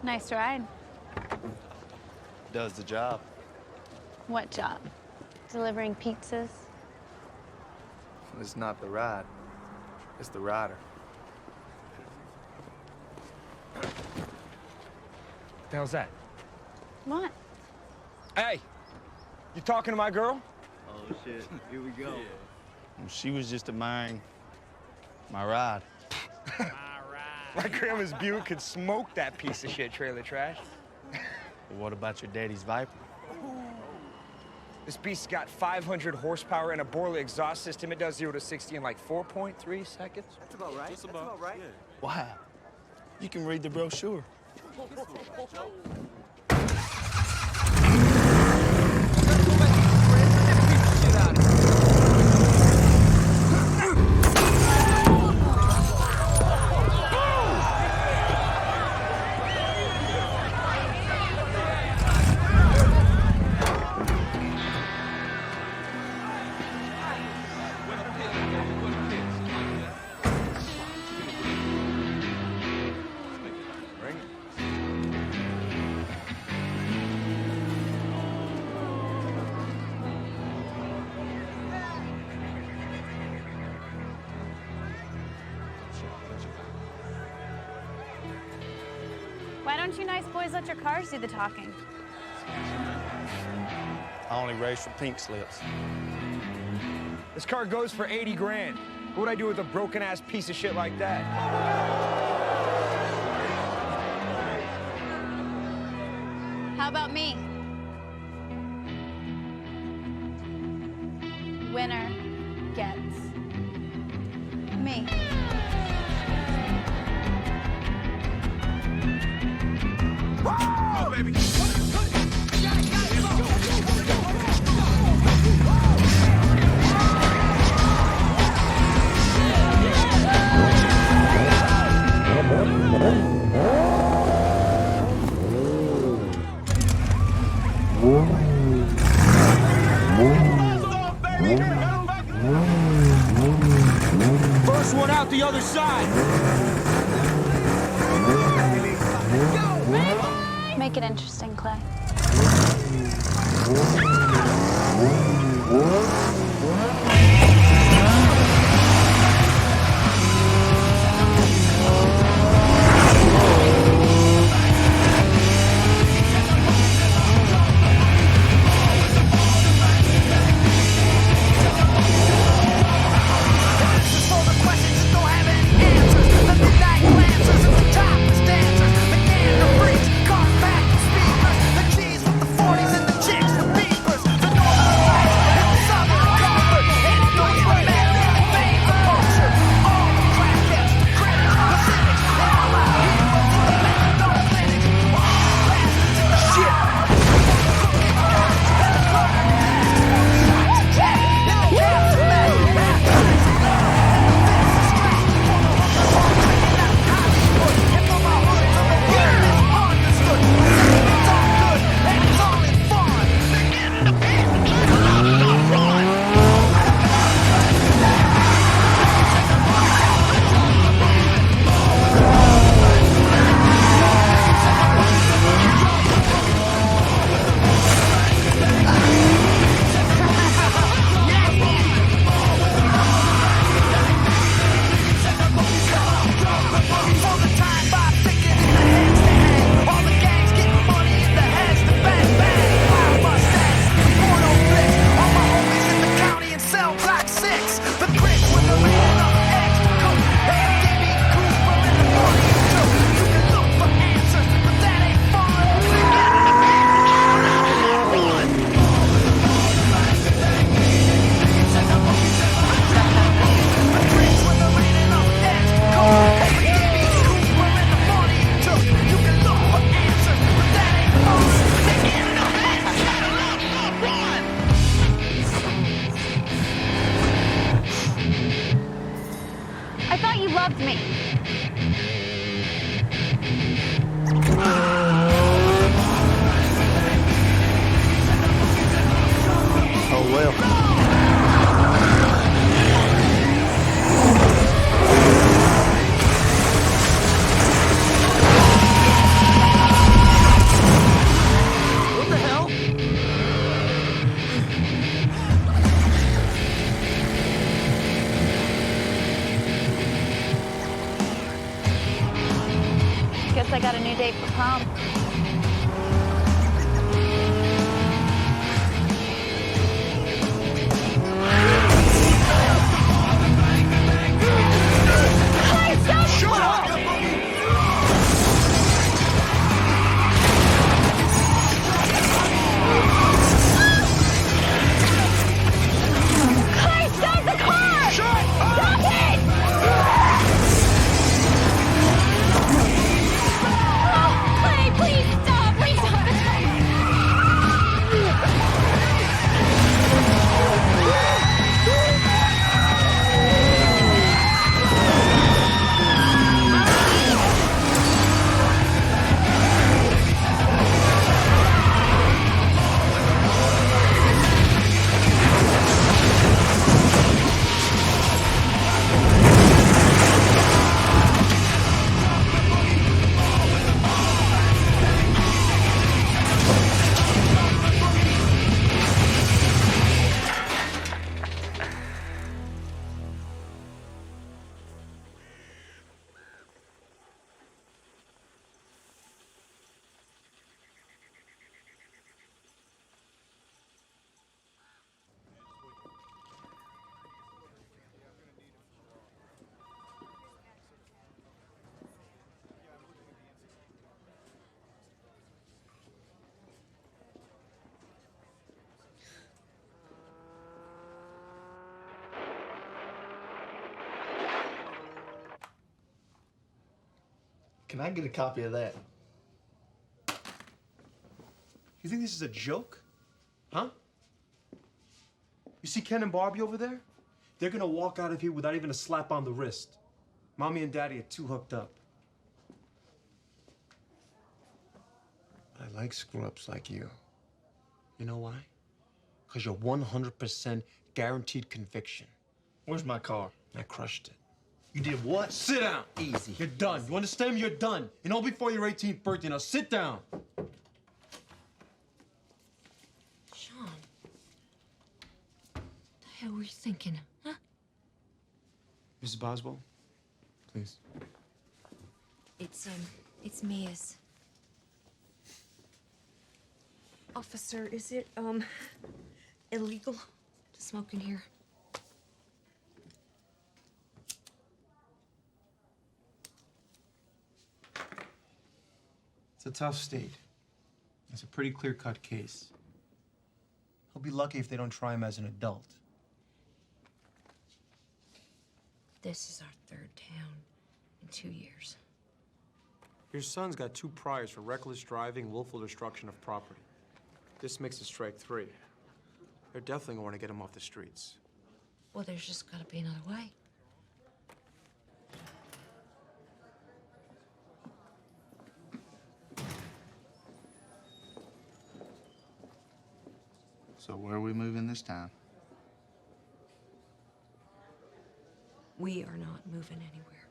Nice ride. Does the job. What job? Delivering pizzas? It's not the ride. It's the rider. What the hell's that? What? Hey! You talking to my girl? Oh, shit. Here we go. Well, she was just admiring my ride. My grandma's Buick could smoke that piece of shit trailer trash. But what about your daddy's Viper? This beast's got 500 horsepower and a Borla exhaust system. It does 0 to 60 in like 4.3 seconds. That's about right. That's about right. Yeah. Wow. You can read the brochure. Why don't you nice boys let your cars do the talking? I only race for pink slips. This car goes for 80 grand. What would I do with a broken-ass piece of shit like that? How about me? Winner gets me. Whoa, baby! First one out the other side. Make it interesting, Clay. I thought you loved me. Oh, well. guess I got a new date for prom. Can I get a copy of that? You think this is a joke? Huh? You see Ken and Barbie over there? They're gonna walk out of here without even a slap on the wrist. Mommy and Daddy are too hooked up. I like screw-ups like you. You know why? Because you're 100% guaranteed conviction. Where's my car? I crushed it. You did what? Sit down. Easy. You're done. You understand me? You're done. And all before your 18th birthday. Now sit down. Sean, what the hell were you thinking, huh? Mrs. Boswell, please. It's Mia's. Officer, is it, illegal to smoke in here? It's a tough state. It's a pretty clear-cut case. He'll be lucky if they don't try him as an adult. This is our third town in 2 years. Your son's got 2 priors for reckless driving, willful destruction of property. This makes it strike 3. They're definitely going to get him off the streets. Well, there's just gotta be another way. So where are we moving this time? We are not moving anywhere.